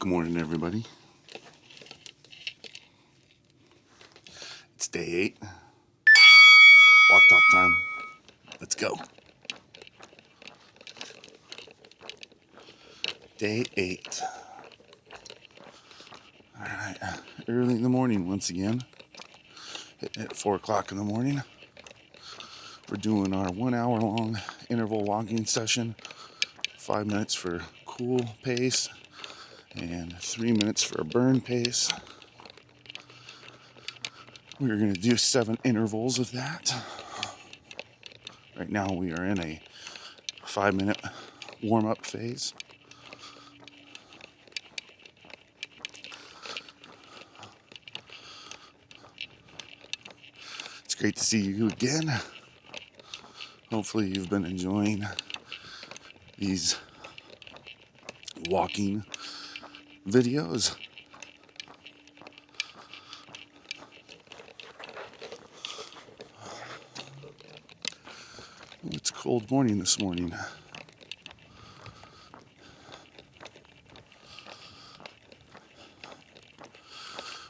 Good morning, everybody. It's day 8. Walk talk time. Let's go. Day 8. All right. Early in the morning once again. At 4 o'clock in the morning. We're doing our 1 hour long interval walking session. 5 minutes for cool pace and 3 minutes for a burn pace. We're going to do 7 intervals of that. Right now we are in a 5-minute warm-up phase. It's great to see you again. Hopefully you've been enjoying these walking videos. It's a cold morning this morning.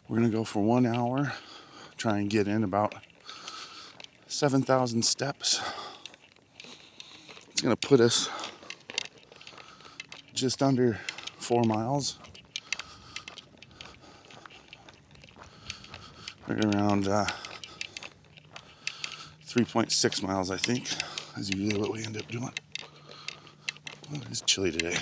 We're going to go for 1 hour, try and get in about 7,000 steps. It's going to put us just under 4 miles. Right around 3.6 miles, I think, is usually what we end up doing. Oh, it's chilly today.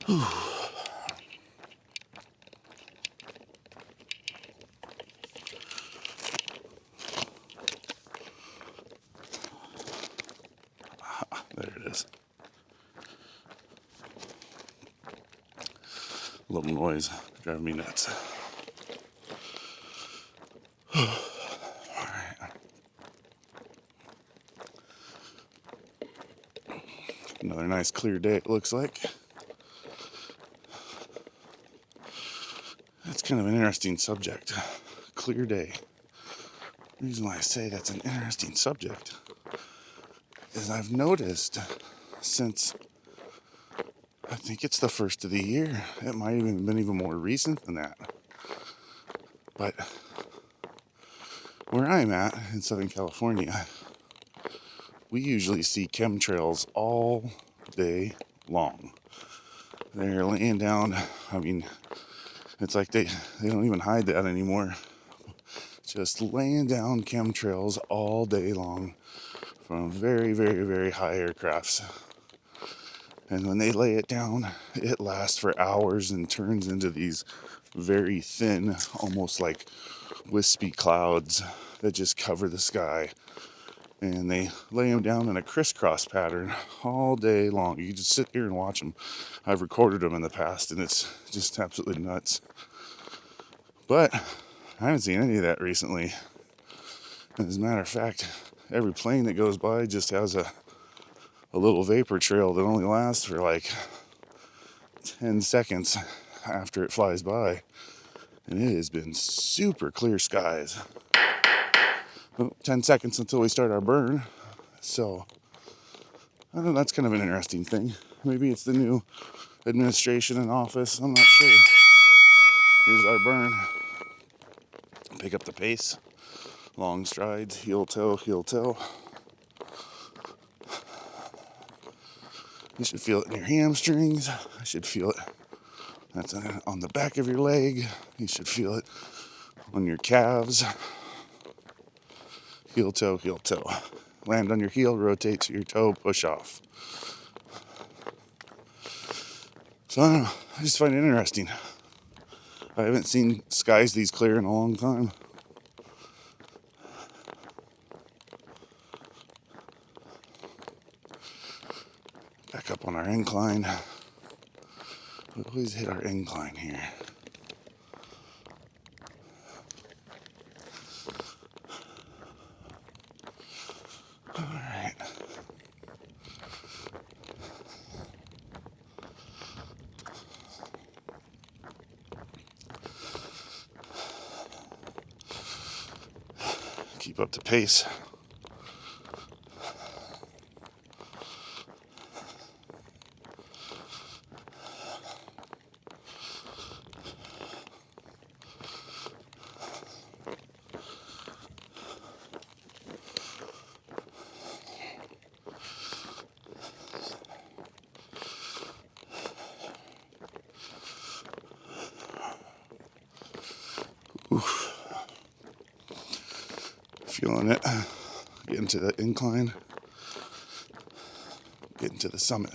Whew. There it is. A little noise driving me nuts. All right. Another nice clear day, it looks like. That's kind of an interesting subject. Clear day. The reason why I say that's an interesting subject is I've noticed since I think it's the first of the year, it might have even been even more recent than that, but where I'm at in Southern California, we usually see chemtrails all day long. They're laying down, I mean, it's like they don't even hide that anymore. Just laying down chemtrails all day long from very, very, very high aircrafts. And when they lay it down, it lasts for hours and turns into these very thin, almost like wispy clouds that just cover the sky. And they lay them down in a crisscross pattern all day long. You can just sit here and watch them. I've recorded them in the past, and it's just absolutely nuts. But I haven't seen any of that recently. As a matter of fact, every plane that goes by just has a little vapor trail that only lasts for like 10 seconds after it flies by. And it has been super clear skies. Well, 10 seconds until we start our burn. So, I don't know, that's kind of an interesting thing. Maybe it's the new administration in office. I'm not sure. Here's our burn. Pick up the pace. Long strides. Heel toe, heel toe. You should feel it in your hamstrings. I should feel it. That's on the back of your leg. You should feel it on your calves. Heel toe, heel toe. Land on your heel, rotate to your toe, push off. So I don't know, I just find it interesting. I haven't seen skies these clear in a long time. Back up on our incline. We always hit our incline here. Alright. Keep up the pace. Oof. Feeling it. Getting to the incline. Getting to the summit.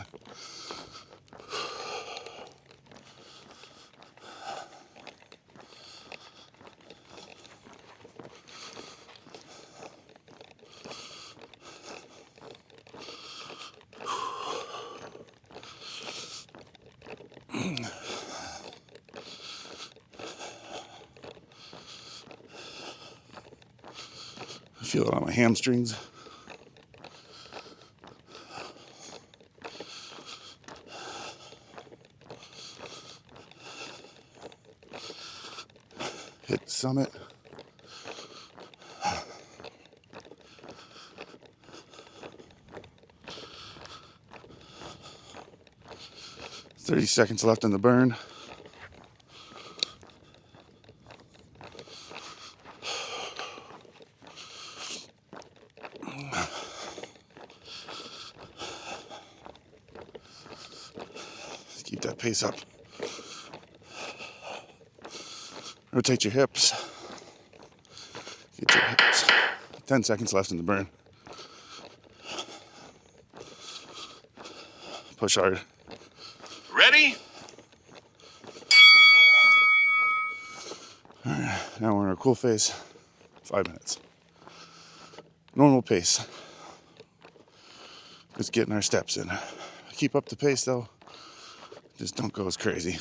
I feel it on my hamstrings. Hit the summit. $30 left in the burn. Keep that pace up. Rotate your hips. Get your hips. 10 seconds left in the burn. Push hard. Ready? All right, now we're in our cool phase. 5 minutes. Normal pace. Just getting our steps in. Keep up the pace though. Just don't go as crazy.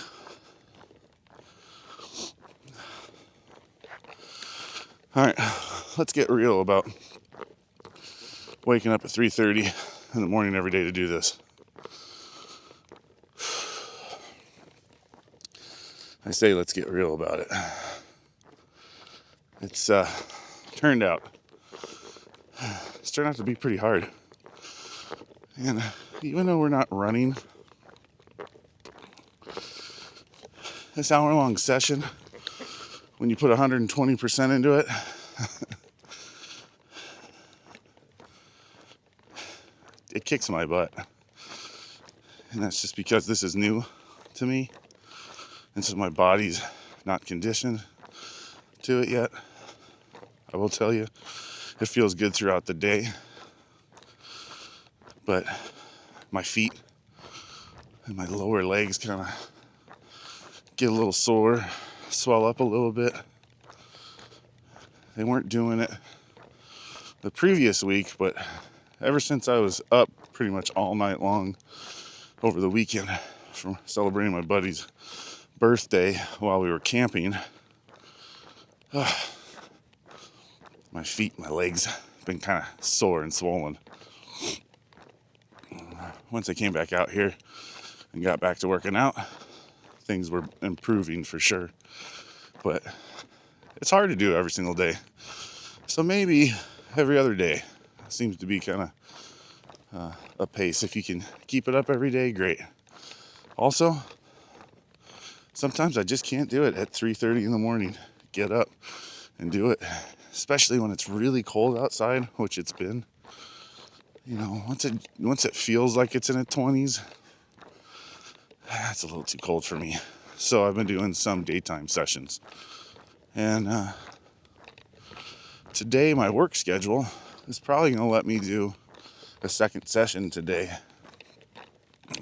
All right, let's get real about waking up at 3:30 in the morning every day to do this. I say let's get real about it. It's turned out to be pretty hard. And even though we're not running, this hour-long session, when you put 120% into it, it kicks my butt. And that's just because this is new to me. And so my body's not conditioned to it yet. I will tell you, it feels good throughout the day. But my feet and my lower legs kind of get a little sore, swell up a little bit. They weren't doing it the previous week, but ever since I was up pretty much all night long over the weekend from celebrating my buddy's birthday while we were camping, my feet, my legs have been kind of sore and swollen. Once I came back out here and got back to working out, things were improving for sure. But it's hard to do every single day. So maybe every other day seems to be kind of a pace. If you can keep it up every day, great. Also, sometimes I just can't do it at 3:30 in the morning. Get up and do it, especially when it's really cold outside, which it's been. You know, once it feels like it's in the 20s, that's a little too cold for me. So I've been doing some daytime sessions. And today my work schedule is probably going to let me do a second session today.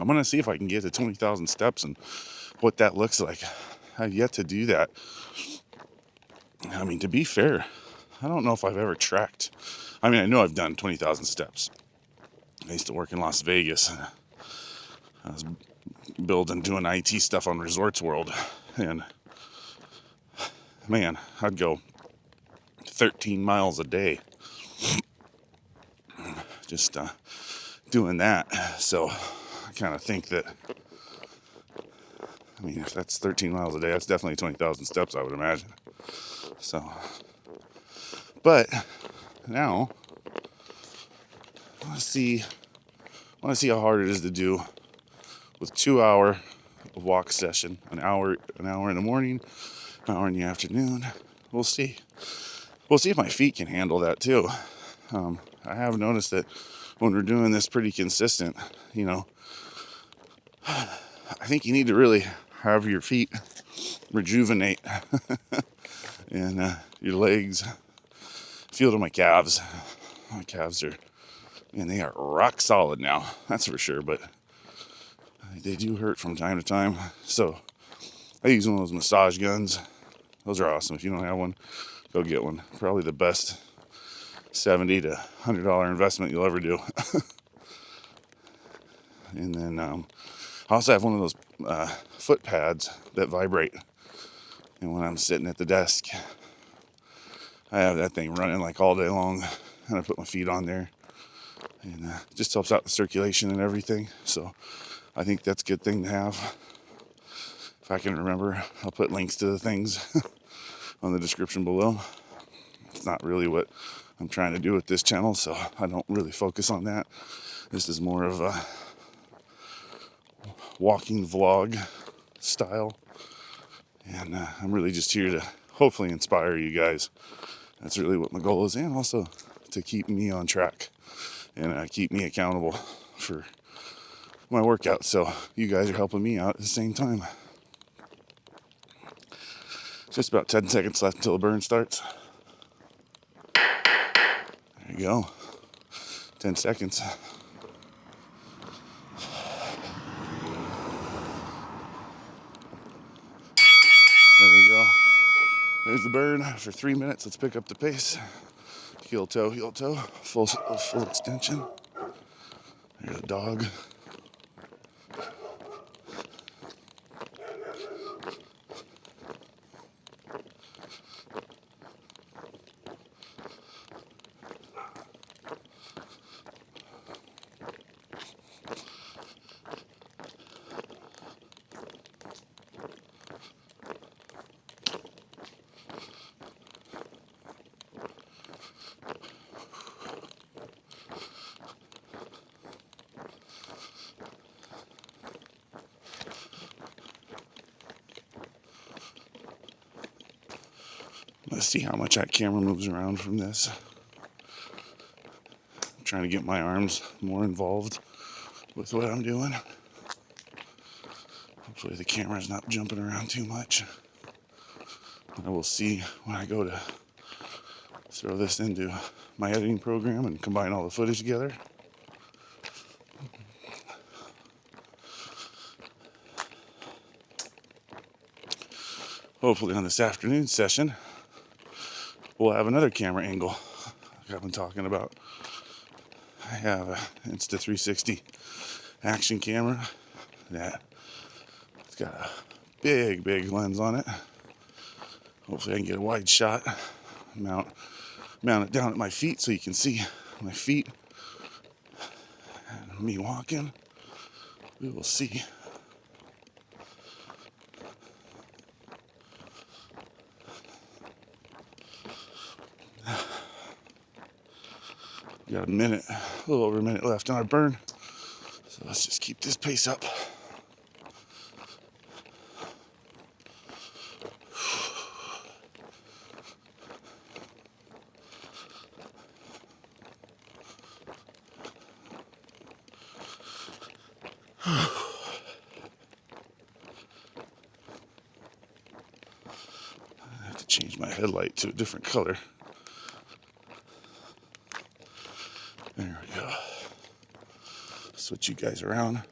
I'm going to see if I can get to 20,000 steps and what that looks like. I've yet to do that. I mean, to be fair, I don't know if I've ever tracked. I mean, I know I've done 20,000 steps. I used to work in Las Vegas. I was doing IT stuff on Resorts World. And man, I'd go 13 miles a day just doing that. So I kind of think that, I mean, if that's 13 miles a day, that's definitely 20,000 steps, I would imagine. So, but now I want to see how hard it is to do with 2 hour of walk session, an hour in the morning, an hour in the afternoon. We'll see if my feet can handle that too. I have noticed that when we're doing this pretty consistent, you know, I think you need to really have your feet rejuvenate and your legs. Feel to my calves. My calves are, man, they are rock solid now. That's for sure. But they do hurt from time to time. So I use one of those massage guns. Those are awesome. If you don't have one, go get one. Probably the best $70 to $100 investment you'll ever do. And then I also have one of those foot pads that vibrate. And when I'm sitting at the desk, I have that thing running like all day long. And I put my feet on there. And it just helps out the circulation and everything. So I think that's a good thing to have. If I can remember, I'll put links to the things on the description below. It's not really what I'm trying to do with this channel, so I don't really focus on that. This is more of a walking vlog style. And I'm really just here to hopefully inspire you guys. That's really what my goal is, and also to keep me on track and keep me accountable for my workout. So you guys are helping me out at the same time. Just about 10 seconds left until the burn starts. There you go. 10 seconds. There we go. There's the burn for 3 minutes. Let's pick up the pace. Heel toe, full extension. There's a dog. Let's see how much that camera moves around from this. I'm trying to get my arms more involved with what I'm doing. Hopefully the camera's not jumping around too much. I will see when I go to throw this into my editing program and combine all the footage together. Hopefully on this afternoon session, we'll have another camera angle like I've been talking about. I have an Insta360 action camera that it's got a big lens on it. Hopefully I can get a wide shot, mount it down at my feet so you can see my feet and me walking. We will see. We got a little over a minute left on our burn. So let's just keep this pace up. I have to change my headlight to a different color. There we go. Switch you guys around.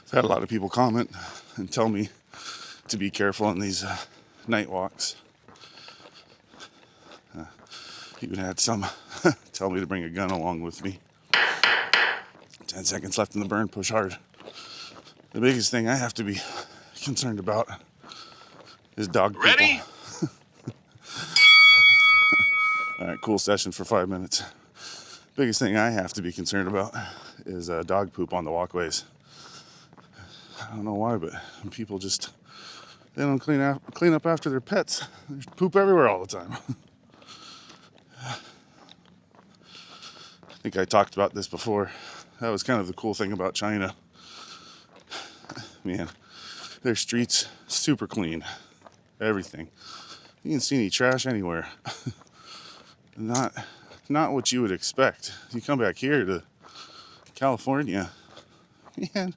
I've had a lot of people comment and tell me to be careful on these night walks. Even had some tell me to bring a gun along with me. 10 seconds left in the burn, push hard. The biggest thing I have to be concerned about is dog people. Ready? All right, cool session for 5 minutes. Biggest thing I have to be concerned about is dog poop on the walkways. I don't know why, but people just, they don't clean up after their pets. There's poop everywhere all the time. I think I talked about this before. That was kind of the cool thing about China. Man, their streets super clean. Everything. You can see any trash anywhere. Not what you would expect. You come back here to California, man,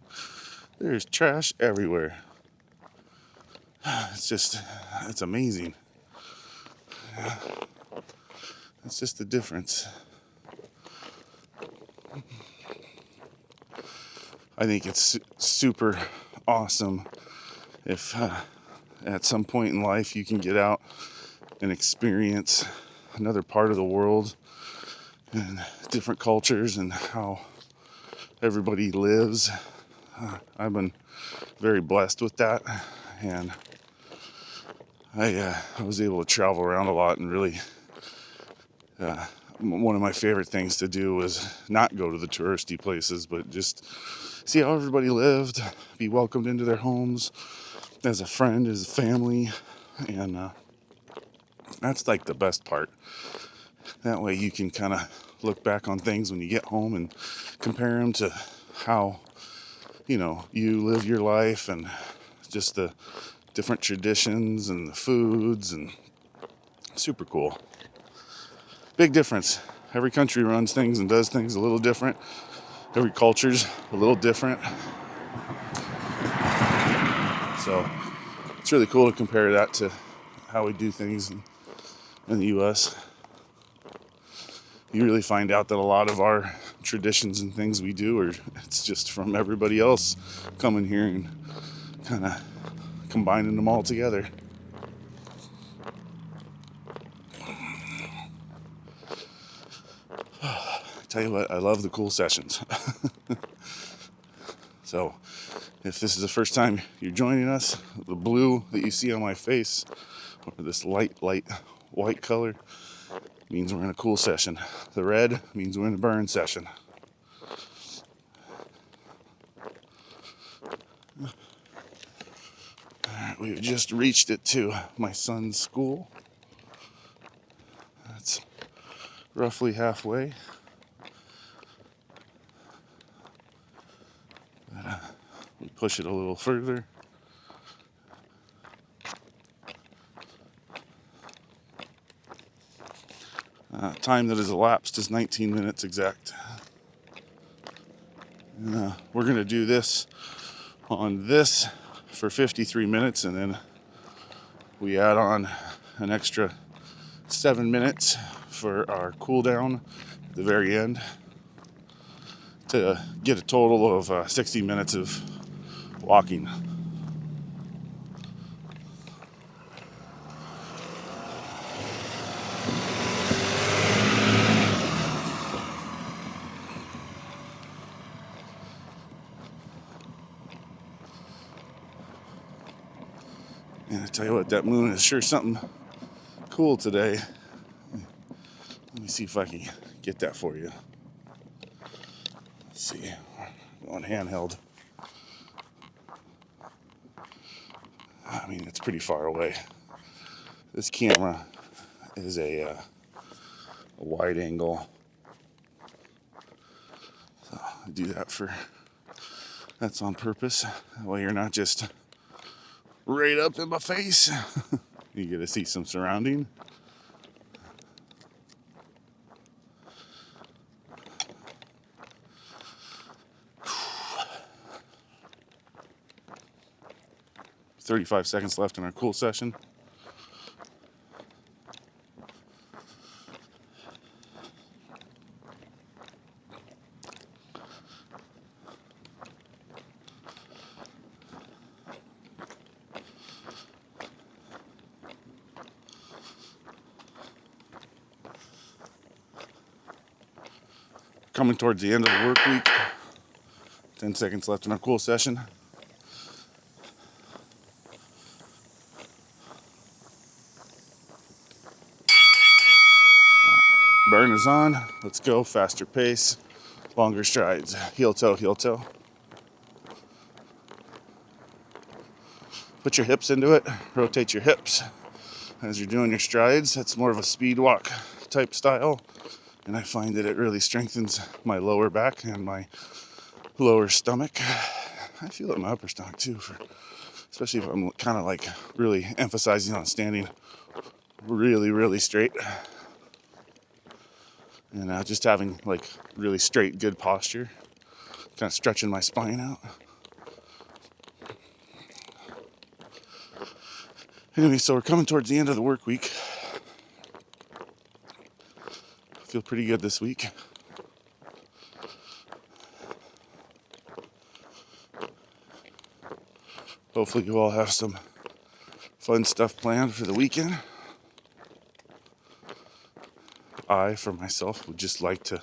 there's trash everywhere. It's amazing. It's just the difference. I think it's super awesome if at some point in life you can get out and experience another part of the world and different cultures and how everybody lives. I've been very blessed with that, and I was able to travel around a lot, and really one of my favorite things to do was not go to the touristy places, but just see how everybody lived, be welcomed into their homes as a friend, as a family, and that's like the best part. That way you can kind of look back on things when you get home and compare them to how, you live your life, and just the different traditions and the foods, and super cool. Big difference. Every country runs things and does things a little different. Every culture's a little different. So it's really cool to compare that to how we do things in the U.S. You really find out that a lot of our traditions and things we do it's just from everybody else coming here and kind of combining them all together. Tell you what, I love the cool sessions. So if this is the first time you're joining us, the blue that you see on my face, or this light white color, means we're in a cool session. The red means we're in a burn session. Alright, we've just reached it to my son's school. That's roughly halfway. But, we push it a little further. Time that has elapsed is 19 minutes exact. And, we're going to do this on this for 53 minutes, and then we add on an extra 7 minutes for our cool down at the very end to get a total of 60 minutes of walking. And I tell you what, that moon is sure something cool today. Let me see if I can get that for you. Let's see. going handheld. I mean, it's pretty far away. This camera is a wide angle. So I do that that's on purpose. That way you're not just right up in my face. You get to see some surrounding. "35 seconds left in our cool session. Coming towards the end of the work week. 10 seconds left in our cool session. Burn is on. Let's go. Faster pace. Longer strides. Heel toe, heel toe. Put your hips into it. Rotate your hips as you're doing your strides. That's more of a speed walk type style. And I find that it really strengthens my lower back and my lower stomach. I feel it in my upper stomach too, especially if I'm kind of like really emphasizing on standing really, really straight. And just having like really straight, good posture. Kind of stretching my spine out. Anyway, so we're coming towards the end of the work week. I feel pretty good this week. Hopefully you all have some fun stuff planned for the weekend. I, for myself, would just like to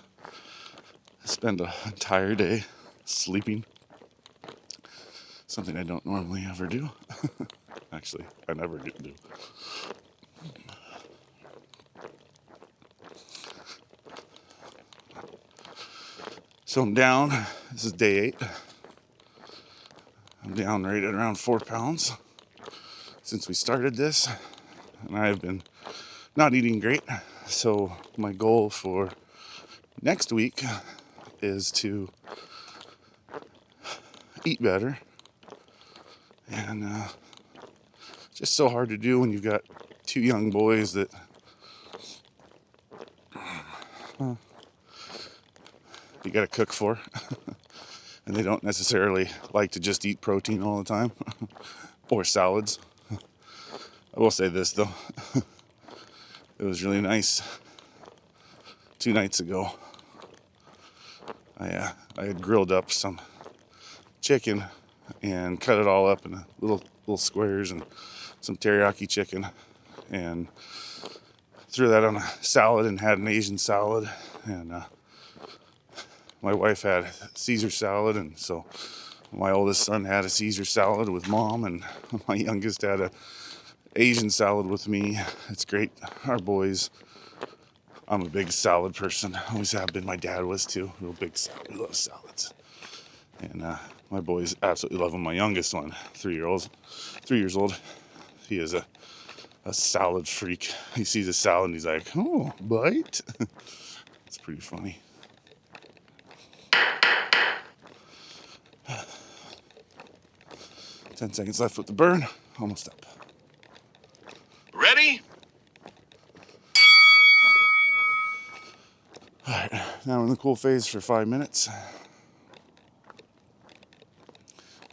spend an entire day sleeping. Something I don't normally ever do. Actually, I never do. So I'm down. This is day 8. I'm down right at around 4 pounds since we started this. And I have been not eating great. So my goal for next week is to eat better. And it's just so hard to do when you've got 2 young boys that you got to cook for. And they don't necessarily like to just eat protein all the time or salads. I will say this though. It was really nice 2 nights ago. I had grilled up some chicken and cut it all up in little squares and some teriyaki chicken and threw that on a salad and had an Asian salad. And my wife had Caesar salad, and so my oldest son had a Caesar salad with mom, and my youngest had a Asian salad with me. It's great. Our boys, I'm a big salad person. Always have been. My dad was too. Real big salad. We love salads. And my boys absolutely love them. My youngest one, 3 years old, he is a salad freak. He sees a salad and he's like, "Oh, bite." It's pretty funny. Ten seconds left with the burn. Almost up. Ready? All right, now we're in the cool phase for 5 minutes.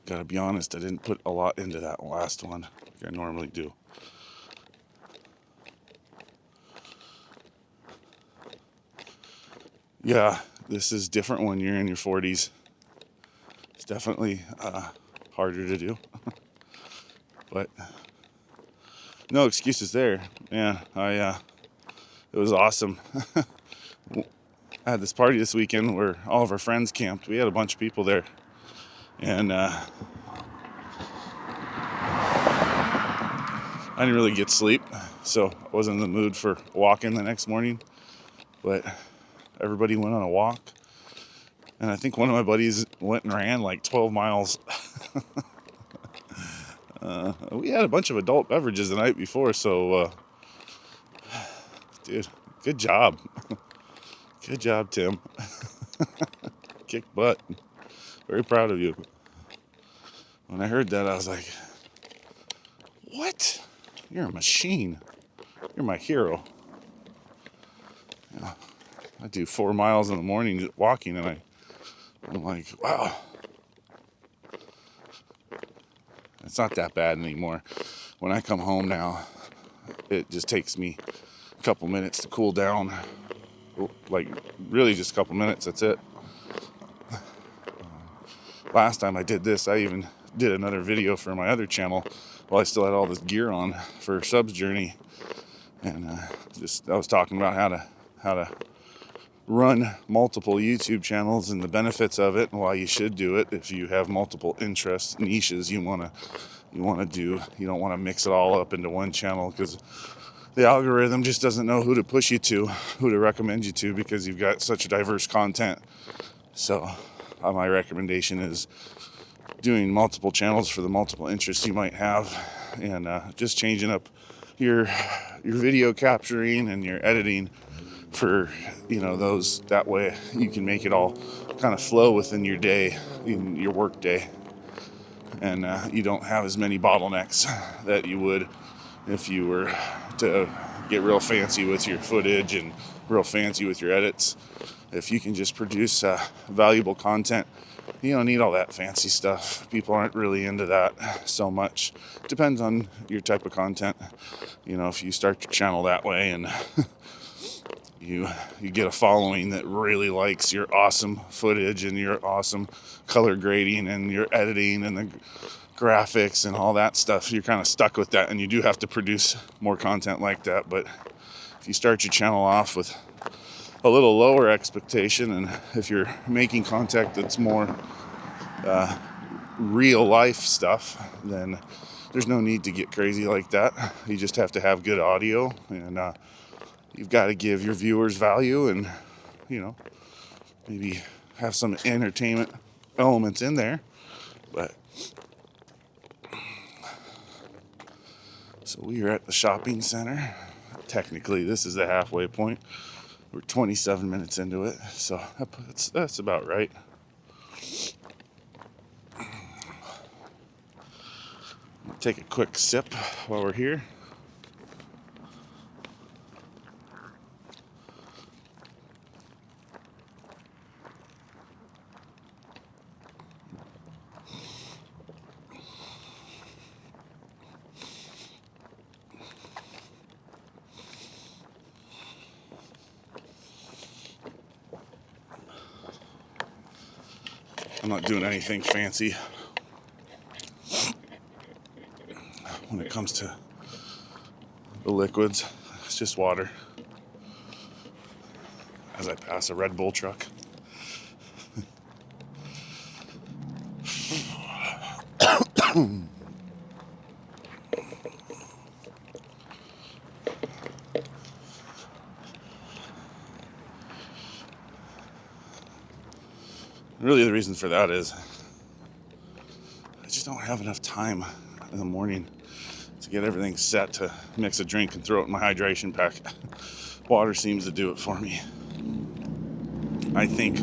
Gotta be honest, I didn't put a lot into that last one like I normally do. Yeah, this is different when you're in your 40s. It's definitely harder to do. But no excuses there. Man, it was awesome. I had this party this weekend where all of our friends camped. We had a bunch of people there. And I didn't really get sleep, so I wasn't in the mood for walking the next morning. But everybody went on a walk. And I think one of my buddies went and ran like 12 miles. We had a bunch of adult beverages the night before, so, dude, good job. Good job, Tim. Kick butt. Very proud of you. When I heard that, I was like, what? You're a machine. You're my hero. Yeah, I do 4 miles in the morning walking, and I'm like, wow. It's not that bad anymore. When I come home now, it just takes me a couple minutes to cool down. Like, really just a couple minutes, that's it. Last time I did this, I even did another video for my other channel while I still had all this gear on for Sub's Journey. And I was talking about how to run multiple YouTube channels and the benefits of it and why you should do it if you have multiple interests, niches you want to do. You don't want to mix it all up into one channel because the algorithm just doesn't know who to push you to, who to recommend you to, because you've got such diverse content. So my recommendation is doing multiple channels for the multiple interests you might have, and just changing up your video capturing and your editing for those. That way you can make it all kind of flow within your day, in your work day, and you don't have as many bottlenecks that you would if you were to get real fancy with your footage and real fancy with your edits. If you can just produce valuable content, you don't need all that fancy stuff. People aren't really into that so much. Depends on your type of content. If you start your channel that way and you get a following that really likes your awesome footage and your awesome color grading and your editing and the graphics and all that stuff, you're kind of stuck with that, and you do have to produce more content like that. But if you start your channel off with a little lower expectation, and if you're making content that's more real life stuff, then there's no need to get crazy like that. You just have to have good audio, and you've got to give your viewers value, and maybe have some entertainment elements in there. But so we are at the shopping center. Technically, this is the halfway point. We're 27 minutes into it, so that's about right. I'll take a quick sip while we're here. I'm not doing anything fancy when it comes to the liquids. It's just water. As I pass a Red Bull truck. Really, the reason for that is I just don't have enough time in the morning to get everything set to mix a drink and throw it in my hydration pack. Water seems to do it for me. I think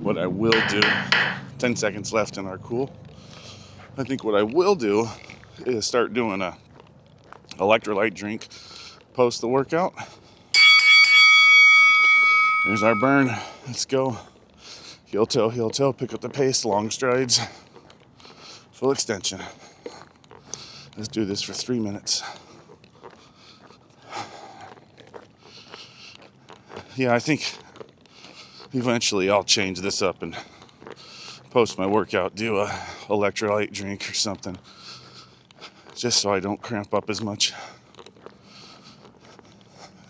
what I will do, 10 seconds left in our cool, I think what I will do is start doing a electrolyte drink post the workout. There's our burn. Let's go. Heel toe, pick up the pace, long strides, full extension. Let's do this for 3 minutes. Yeah, I think eventually I'll change this up and post my workout, do a electrolyte drink or something, just so I don't cramp up as much.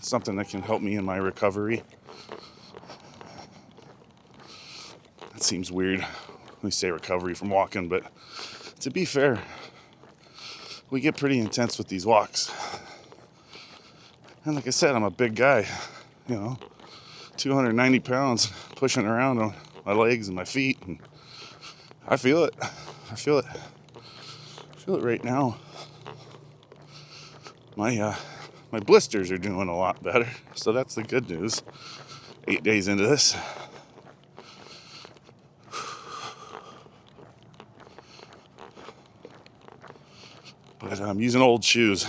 Something that can help me in my recovery. It seems weird when we say recovery from walking, but to be fair, we get pretty intense with these walks. And like I said, I'm a big guy, 290 pounds pushing around my legs and my feet, and I feel it. I feel it right now. My blisters are doing a lot better, so that's the good news. 8 days into this. But I'm using old shoes.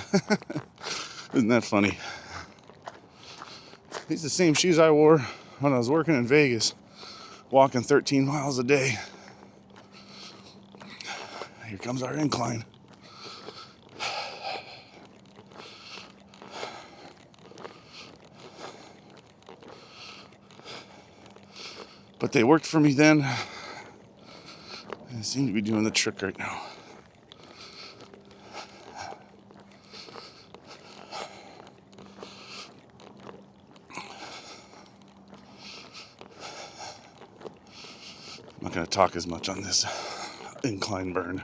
Isn't that funny? These are the same shoes I wore when I was working in Vegas, walking 13 miles a day. Here comes our incline. But they worked for me then. They seem to be doing the trick right now. I'm not going to talk as much on this incline burn.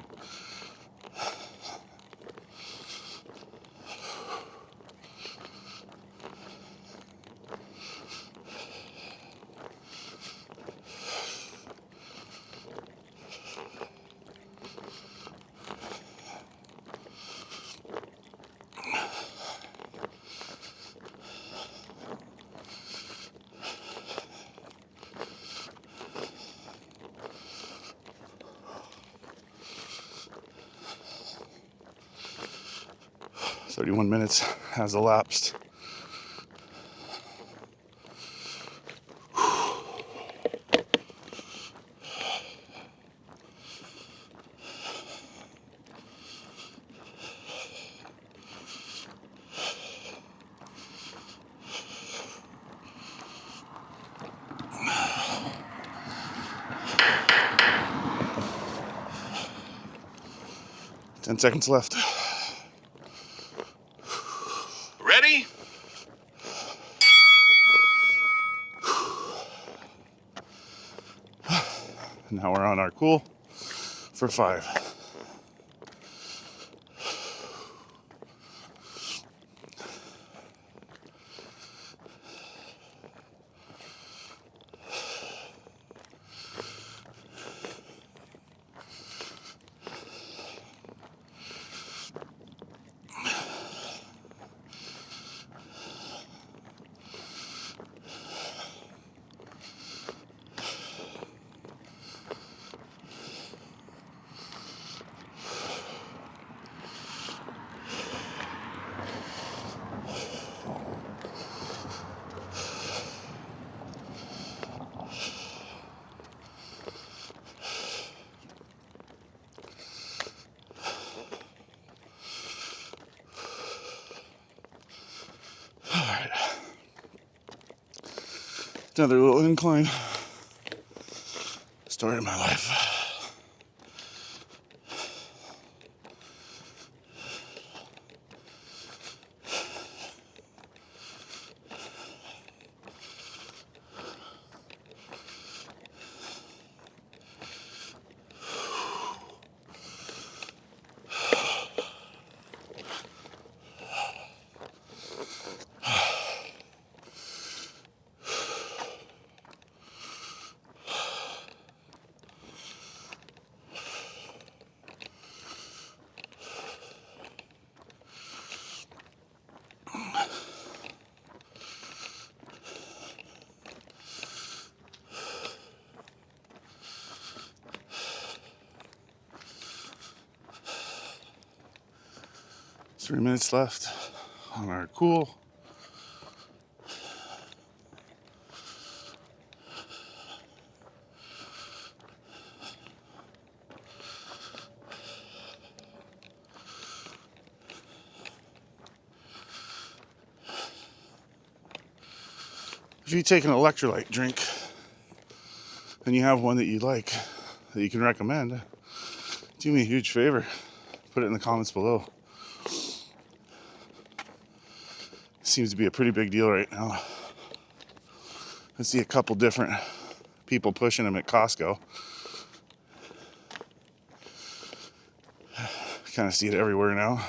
"31 minutes has elapsed." Ten seconds left. Ready? Now we're on our cool for 5. Another little incline. Story of my life. Three minutes left on our cool. If you take an electrolyte drink and you have one that you like, that you can recommend, do me a huge favor. Put it in the comments below. Seems to be a pretty big deal right now. I see a couple different people pushing them at Costco. Kind of see it everywhere now.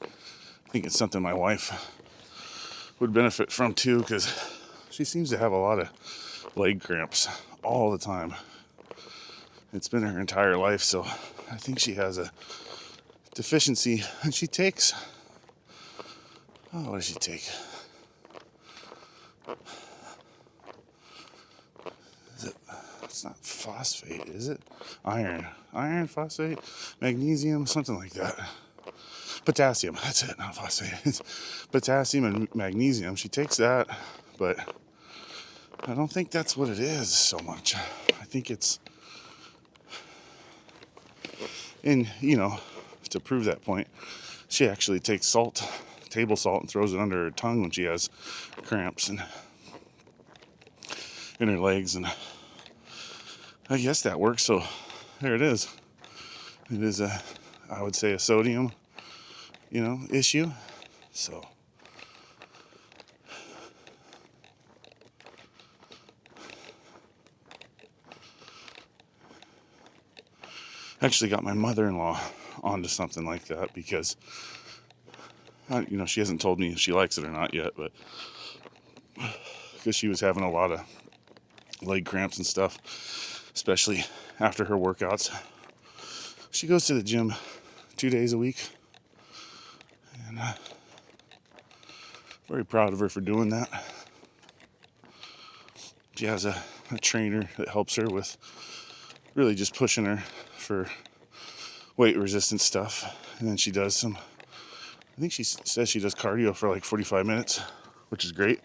I think it's something my wife would benefit from too, because she seems to have a lot of leg cramps all the time. It's been her entire life, so I think she has a deficiency. And she takes, what does she take? It's not phosphate, is it? Iron, phosphate, magnesium, something like that. Potassium, that's it, not phosphate. It's potassium and magnesium. She takes that, but I don't think that's what it is so much. I think it's, and to prove that point, she actually takes salt, table salt, and throws it under her tongue when she has cramps and in her legs, and I guess that works. So there it is. It is I would say a sodium, issue. So actually got my mother-in-law onto something like that because she hasn't told me if she likes it or not yet, but because she was having a lot of leg cramps and stuff, especially after her workouts. She goes to the gym 2 days a week, and very proud of her for doing that. She has a trainer that helps her with really just pushing her for weight resistance stuff, and then she does some, I think she says she does cardio for like 45 minutes, which is great,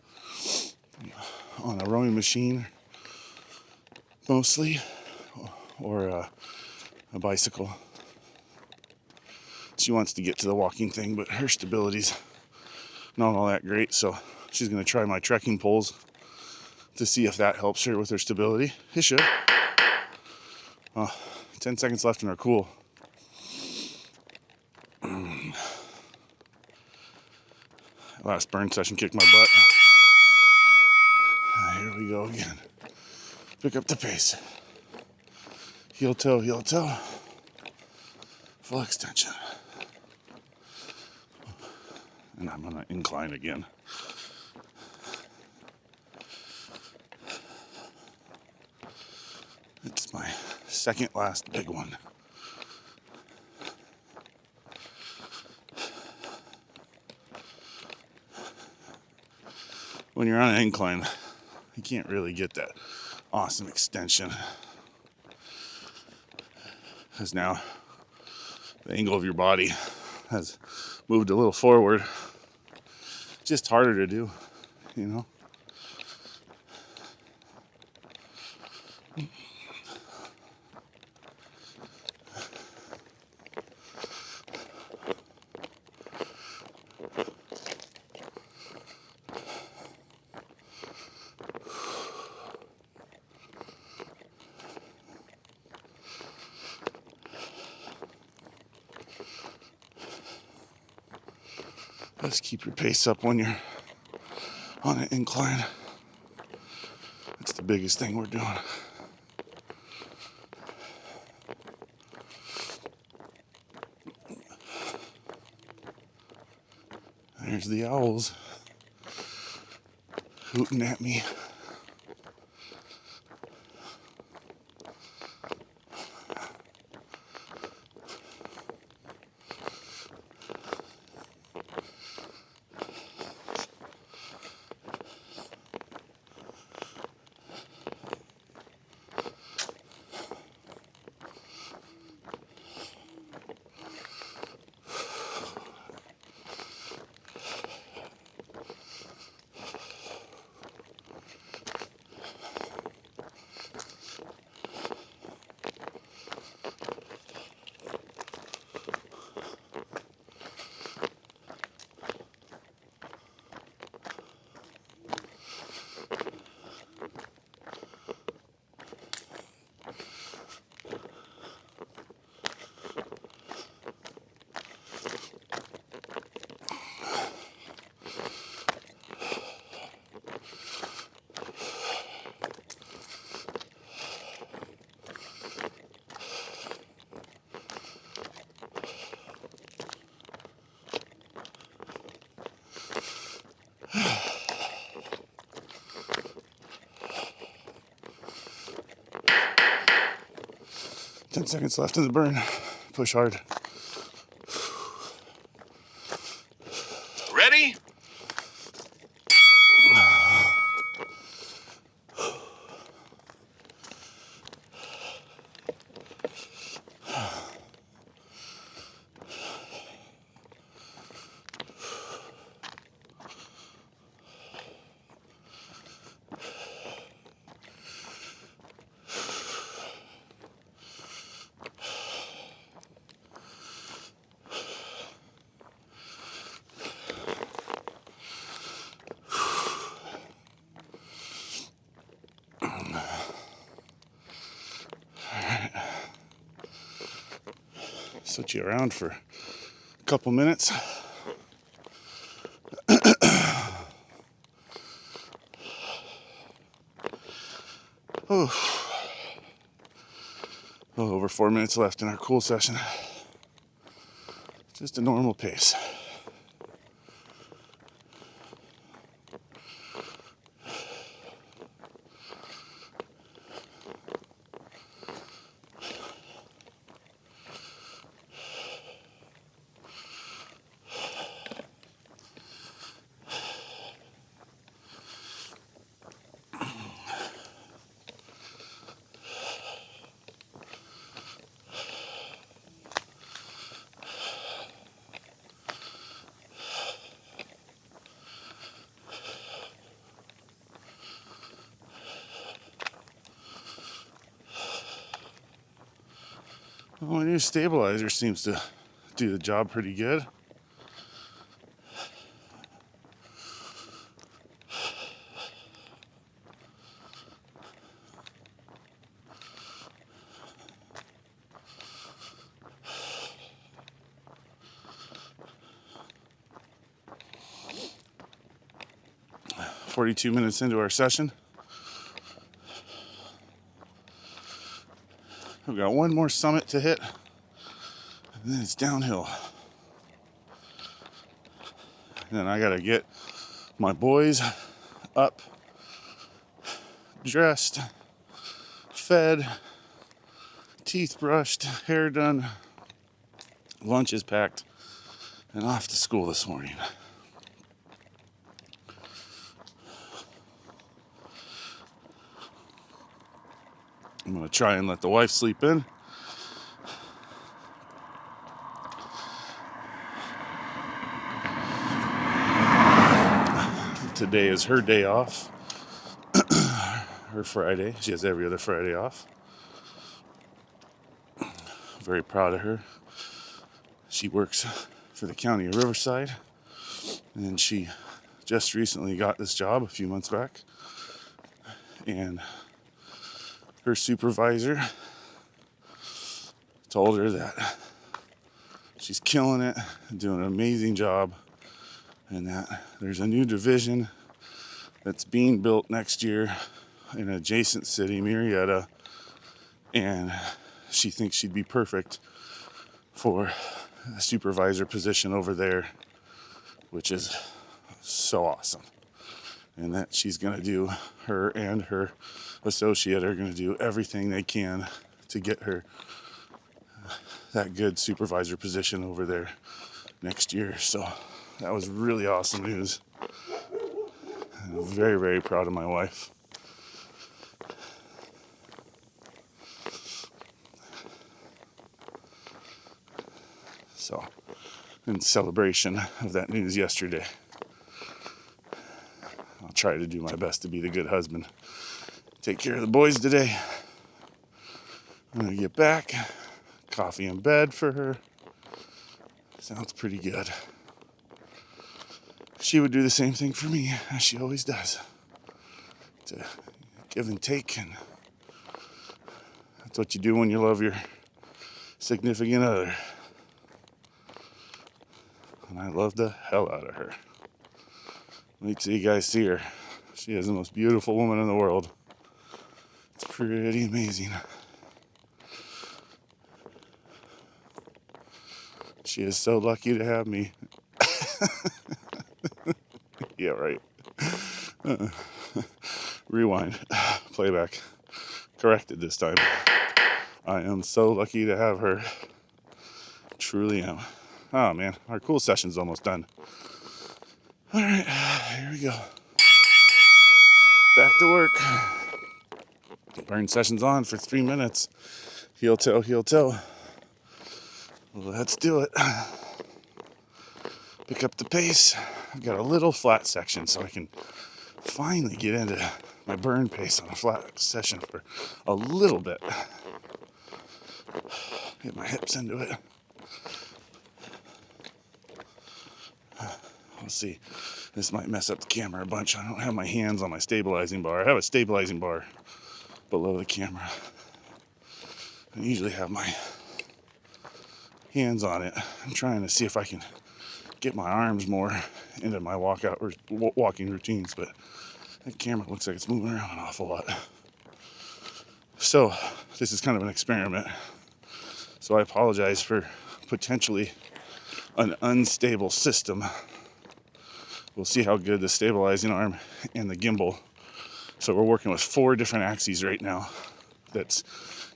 on a rowing machine mostly, or a bicycle. She wants to get to the walking thing, but her stability's not all that great, so she's going to try my trekking poles to see if that helps her with her stability. It should. 10 seconds left in our cool. Last burn session kicked my butt. Here we go again. Pick up the pace. Heel toe, heel toe. Full extension. And I'm gonna incline again. It's my second last big one. When you're on an incline, you can't really get that awesome extension, because now the angle of your body has moved a little forward. Just harder to do, Just keep your pace up when you're on an incline. That's the biggest thing we're doing. There's the owls hooting at me. 10 seconds left in the burn. Push hard. Ready? Switch you around for a couple minutes. Over 4 minutes left in our cool session. Just a normal pace. Well, my new stabilizer seems to do the job pretty good. "42 minutes into our session. We've got one more summit to hit, and then it's downhill. And then I gotta get my boys up, dressed, fed, teeth brushed, hair done, lunch is packed, and off to school this morning. I'm gonna try and let the wife sleep in. Today is her day off. Her Friday. She has every other Friday off. Very proud of her. She works for the county of Riverside, and she just recently got this job a few months back. And her supervisor told her that she's killing it, doing an amazing job, and that there's a new division that's being built next year in an adjacent city, Marietta, and she thinks she'd be perfect for a supervisor position over there, which is so awesome. And that she's going to do, her and her associate are going to do everything they can to get her that good supervisor position over there next year. So that was really awesome news. I'm very, very proud of my wife. So, in celebration of that news yesterday, I'll try to do my best to be the good husband. Take care of the boys today. I'm gonna get back. Coffee in bed for her. Sounds pretty good. She would do the same thing for me, as she always does. It's a give and take, and that's what you do when you love your significant other. And I love the hell out of her. Wait till you guys see her. She is the most beautiful woman in the world. It's pretty amazing. She is so lucky to have me. Yeah, right. Rewind. Playback. Corrected this time. I am so lucky to have her. Truly am. Oh man, our cool session's almost done. All right, here we go. Back to work. Burn session's on for 3 minutes. Heel toe, heel toe. Let's do it. Pick up the pace. I've got a little flat section so I can finally get into my burn pace on a flat session for a little bit. Get my hips into it. Let's see. This might mess up the camera a bunch. I don't have my hands on my stabilizing bar. I have a stabilizing bar below the camera. I usually have my hands on it. I'm trying to see if I can get my arms more into my walking routines, but that camera looks like it's moving around an awful lot. So this is kind of an experiment. So I apologize for potentially an unstable system. We'll see how good the stabilizing arm and the gimbal. So we're working with 4 different axes right now that's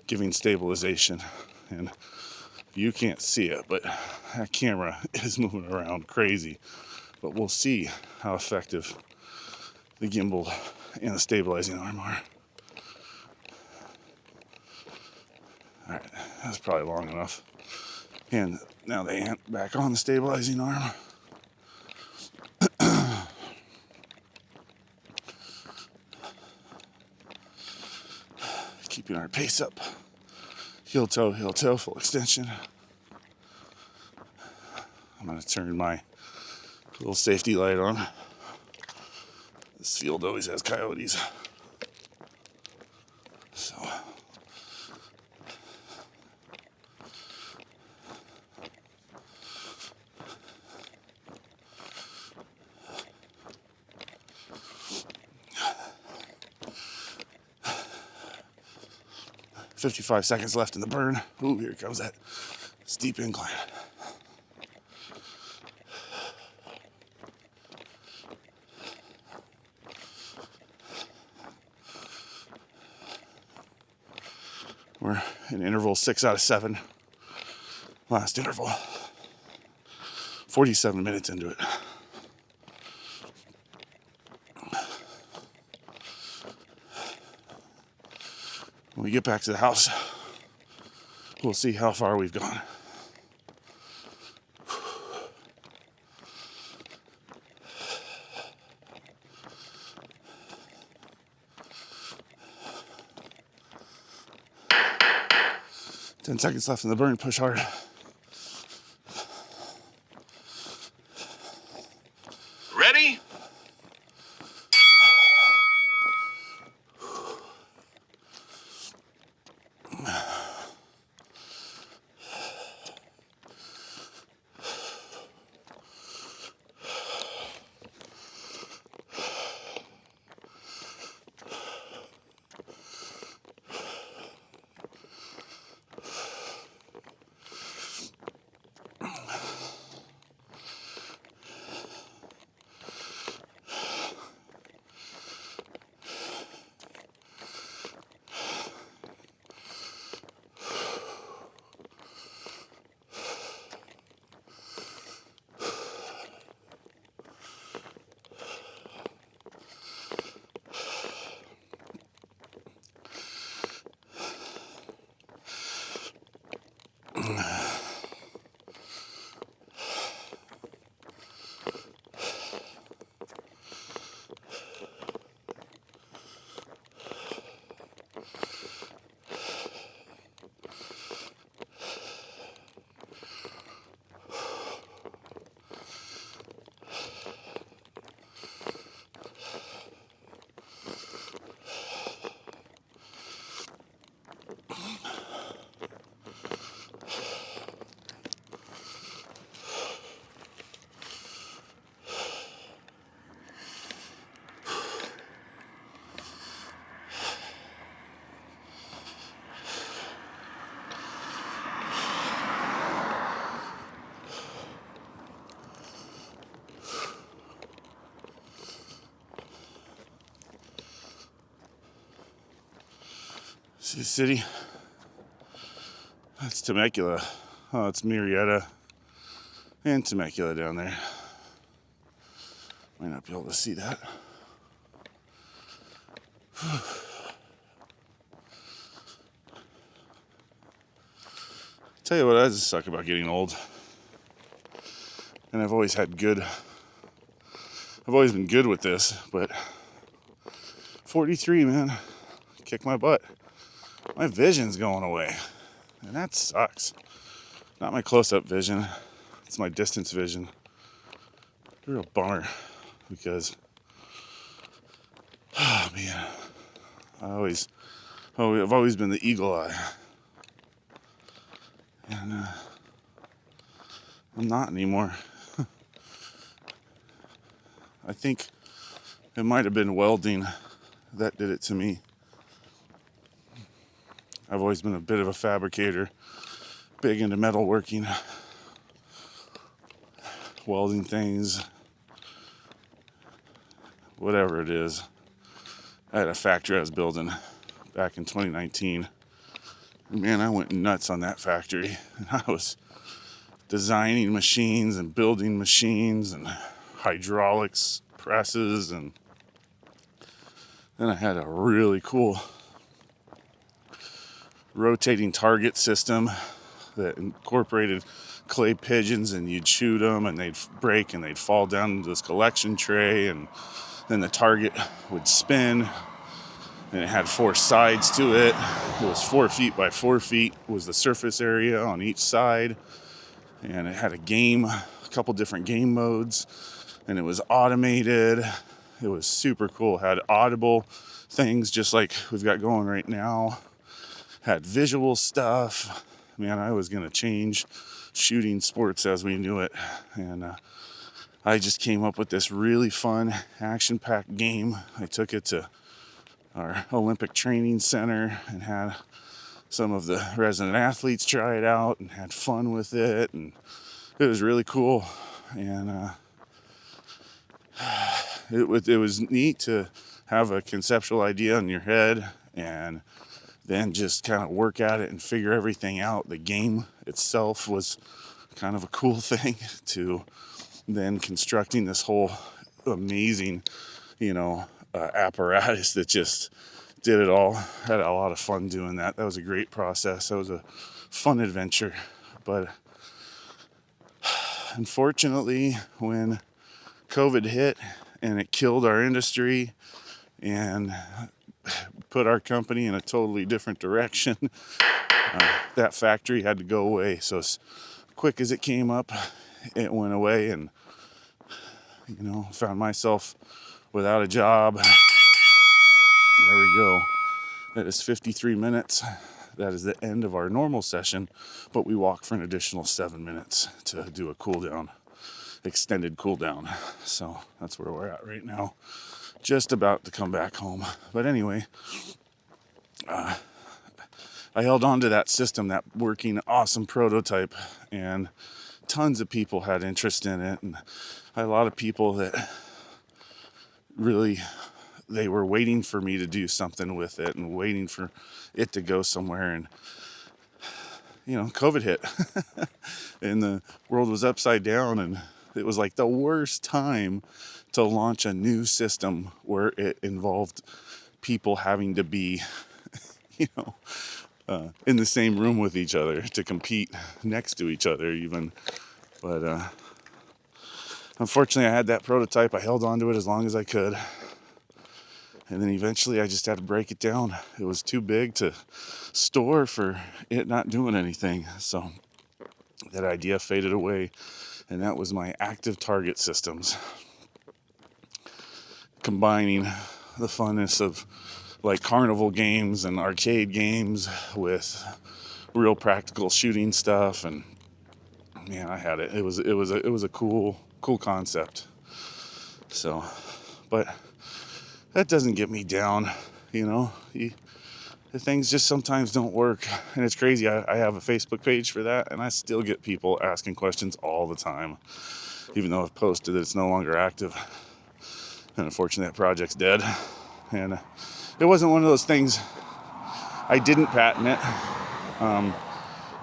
giving stabilization. And you can't see it, but that camera is moving around crazy. But we'll see how effective the gimbal and the stabilizing arm are. All right, that's probably long enough. And now they ant back on the stabilizing arm. Keeping our pace up. Heel toe, full extension. I'm gonna turn my little safety light on. This field always has coyotes. So. "55 seconds left in the burn." Ooh, here comes that steep incline. We're in interval 6 out of 7. Last interval. 47 minutes into it. When we get back to the house, we'll see how far we've gone. Ten seconds left in the burn. Push hard. Ready? See the city. That's Temecula. Oh, it's Murrieta and Temecula down there. Might not be able to see that. Tell you what, I just suck about getting old. And I've always been good with this, but 43, man, kick my butt. My vision's going away, and that sucks. Not my close-up vision, it's my distance vision. A real bummer, because, oh man, I've always been the eagle eye. And I'm not anymore. I think it might have been welding that did it to me. I've always been a bit of a fabricator, big into metalworking, welding things, whatever it is. I had a factory I was building back in 2019. Man, I went nuts on that factory. And I was designing machines and building machines and hydraulics presses, and then I had a really cool rotating target system that incorporated clay pigeons, and you'd shoot them and they'd break and they'd fall down into this collection tray, and then the target would spin, and it had 4 sides to it. It was 4 feet by 4 feet was the surface area on each side, and it had a couple different game modes, and it was automated. It was super cool. It had audible things just like we've got going right now. Had visual stuff. Man, I was going to change shooting sports as we knew it. And I just came up with this really fun, action-packed game. I took it to our Olympic training center and had some of the resident athletes try it out and had fun with it. And it was really cool. And it was neat to have a conceptual idea in your head and then just kind of work at it and figure everything out. The game itself was kind of a cool thing, to then constructing this whole amazing, apparatus that just did it all. Had a lot of fun doing that. That was a great process. That was a fun adventure. But unfortunately, when COVID hit and it killed our industry and put our company in a totally different direction, that factory had to go away. So as quick as it came up, it went away, and found myself without a job. There we go. That is 53 minutes. That is the end of our normal session, but we walk for an additional 7 minutes to do a cool down, extended cool down. So that's where we're at right now. Just about to come back home. But anyway, I held on to that system, that working awesome prototype, and tons of people had interest in it. And I had a lot of people that really, they were waiting for me to do something with it and waiting for it to go somewhere. And COVID hit and the world was upside down, and it was like the worst time to launch a new system where it involved people having to be, in the same room with each other to compete next to each other even. But unfortunately, I had that prototype. I held on to it as long as I could. And then eventually I just had to break it down. It was too big to store for it not doing anything. So that idea faded away. And that was my active target systems. Combining the funness of like carnival games and arcade games with real practical shooting stuff. And man, I had it. It was a cool concept. So, but that doesn't get me down, the things just sometimes don't work. And it's crazy. I have a Facebook page for that, and I still get people asking questions all the time, even though I've posted that it's no longer active. And unfortunately, that project's dead. And it wasn't one of those things. I didn't patent it.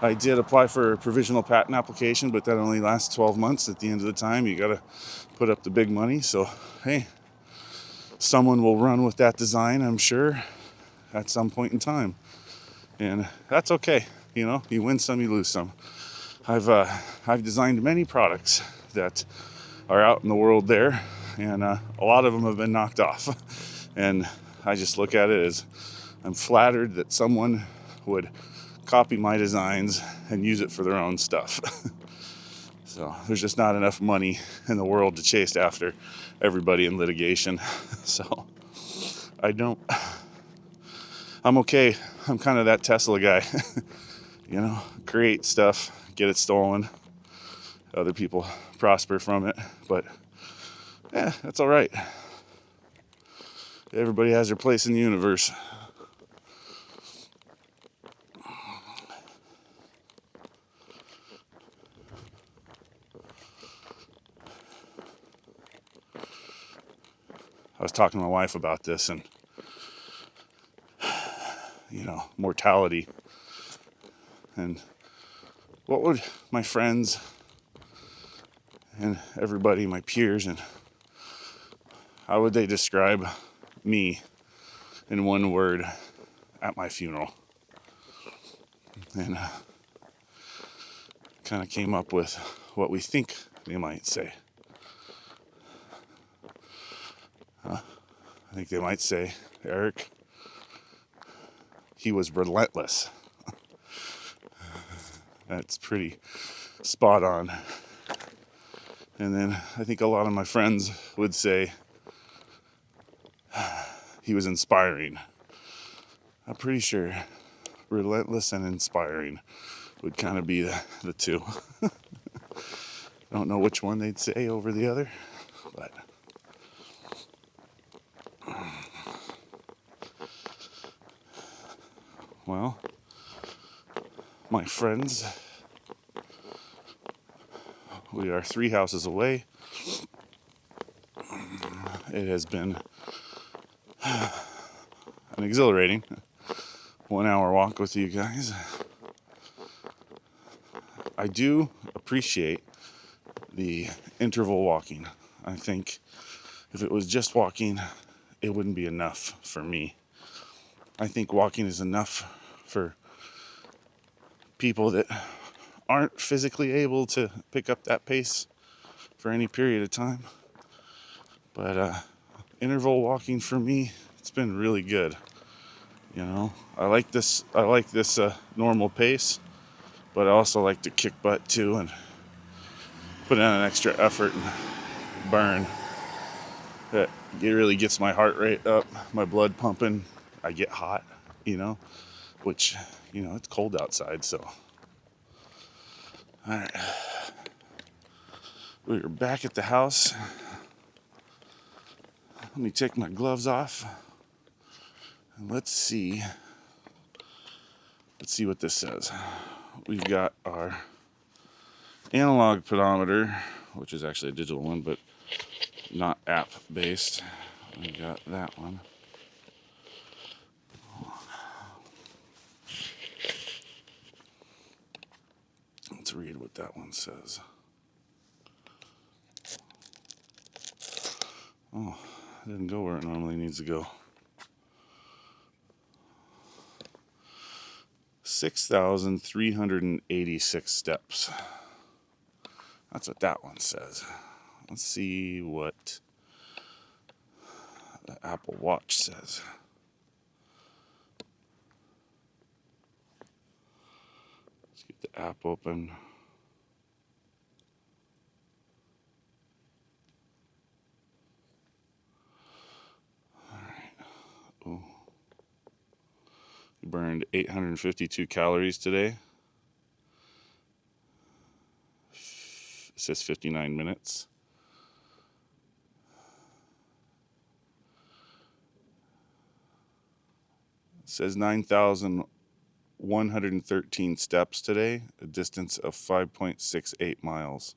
I did apply for a provisional patent application, but that only lasts 12 months. At the end of the time, you got to put up the big money. So, hey, someone will run with that design, I'm sure, at some point in time. And that's okay. You know, you win some, you lose some. I've designed many products that are out in the world there, and a lot of them have been knocked off. And I just look at it as I'm flattered that someone would copy my designs and use it for their own stuff. So there's just not enough money in the world to chase after everybody in litigation. So I'm okay. I'm kind of that Tesla guy. You know, create stuff, get it stolen. Other people prosper from it, but yeah, that's all right. Everybody has their place in the universe. I was talking to my wife about this, and you know, mortality, and what would my friends and everybody, my peers, and how would they describe me in one word at my funeral? And kind of came up with what we think they might say. I think they might say, Eric, he was relentless. That's pretty spot on. And then I think a lot of my friends would say he was inspiring. I'm pretty sure relentless and inspiring would kind of be the two. I don't know which one they'd say over the other, but well, my friends, we are 3 houses away. It has been an exhilarating 1 hour walk with you guys. I do appreciate the interval walking. I think if it was just walking, it wouldn't be enough for me. I think walking is enough for people that aren't physically able to pick up that pace for any period of time. But interval walking for me, it's been really good. You know, I like this normal pace, but I also like to kick butt too and put in an extra effort and burn. It really gets my heart rate up, my blood pumping. I get hot, you know, which, you know, it's cold outside, so. All right. We're back at the house. Let me take my gloves off. And let's see what this says. We've got our analog pedometer, which is actually a digital one, but not app based. We got that one. Let's read what that one says. Oh, it didn't go where it normally needs to go. 6,386 steps. That's what that one says. Let's see what the Apple Watch says. Let's get the app open. Oh. You burned 852 calories today. It says 59 minutes. It says 9,113 steps today, a distance of 5.68 miles.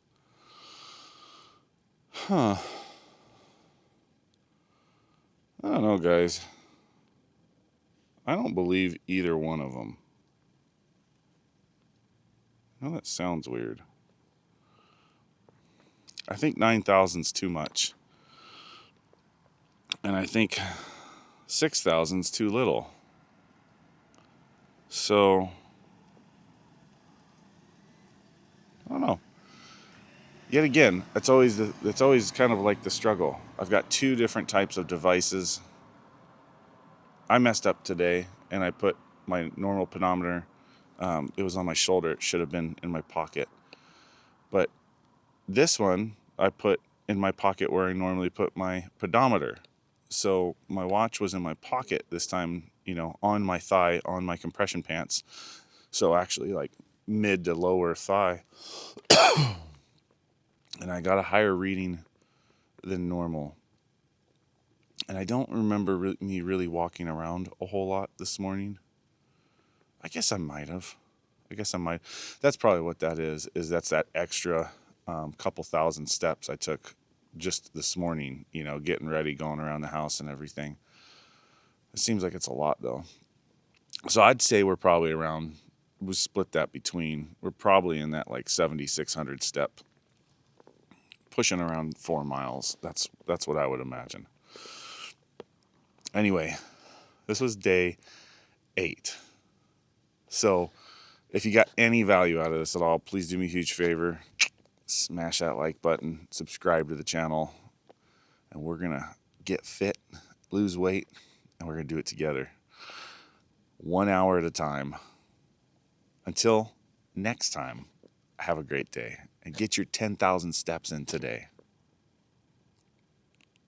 Huh. I don't know, guys. I don't believe either one of them. Oh, that sounds weird. I think 9,000's too much. And I think 6,000's too little. So, I don't know. Yet again, it's always kind of like the struggle. I've got two different types of devices. I messed up today, and I put my normal pedometer. It was on my shoulder. It should have been in my pocket. But this one I put in my pocket where I normally put my pedometer. So my watch was in my pocket this time, on my thigh, on my compression pants. So actually like mid to lower thigh. And I got a higher reading than normal. And I don't remember me really walking around a whole lot this morning. I guess I might have. That's probably what that is that's that extra couple thousand steps I took just this morning, getting ready, going around the house and everything. It seems like it's a lot though. So I'd say we're probably we split that between, we're probably in that like 7,600 step, pushing around 4 miles. That's what I would imagine. Anyway, this was day 8. So if you got any value out of this at all, please do me a huge favor. Smash that like button, subscribe to the channel, and we're going to get fit, lose weight, and we're going to do it together. 1 hour at a time. Until next time, have a great day and get your 10,000 steps in today.